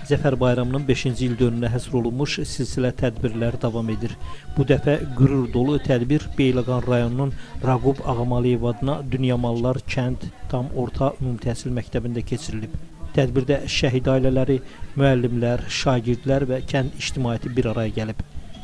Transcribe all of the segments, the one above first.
Zəfər Bayramının 5-ci il dönümünə həsr olunmuş silsilə tədbirlər davam edir. Bu dəfə qürur dolu tədbir Beyləqan rayonunun Raqub Ağamaliyev adına Dünyamallar kənd tam orta ümumi təhsil məktəbində keçirilib. Tədbirdə şəhid ailələri, müəllimlər, şagirdlər və kənd ictimaiyyəti bir araya gəlib.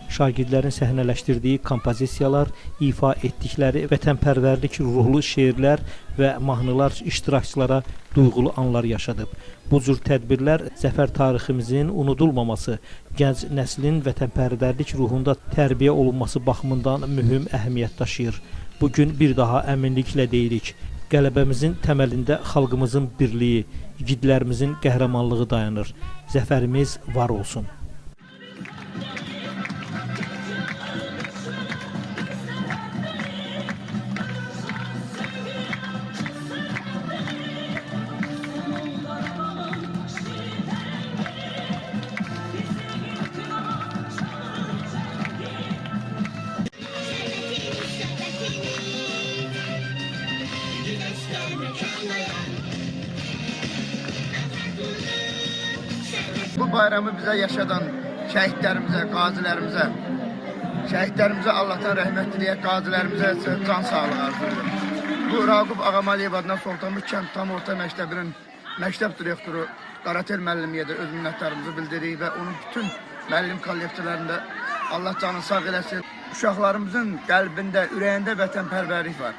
Şagirdlərin səhnələşdirdiyi kompozisiyalar, ifa etdikləri vətənpərvərlik ruhlu şeirlər və mahnılar iştirakçılara duyğulu anlar yaşadıb. Bu cür tədbirlər zəfər tariximizin unudulmaması, gənc nəslin vətənpərvərlik ruhunda tərbiyə olunması baxımından mühüm əhəmiyyət daşıyır. Bugün bir daha əminliklə deyirik, qələbəmizin təməlində xalqımızın birliyi, igidlərimizin qəhrəmanlığı dayanır. Zəfərimiz var olsun. Bu bayramı bizə yaşadan şəhidlərimizə, şəhidlərimizə Allahdan rəhmət diləyək, qazilərimizə can sağlığı arzulayırıq. Bu Raqub Ağamaliyev adına Sultanbeyli kənd tam orta məktəbinin məktəb direktoru Qaratel müəllimə də öz minnətlərimizi bildiririk və onun bütün müəllim kollektivlərində Allah canını sağ eləsin. Uşaqlarımızın qəlbində, ürəyində vətənpərvərlik var.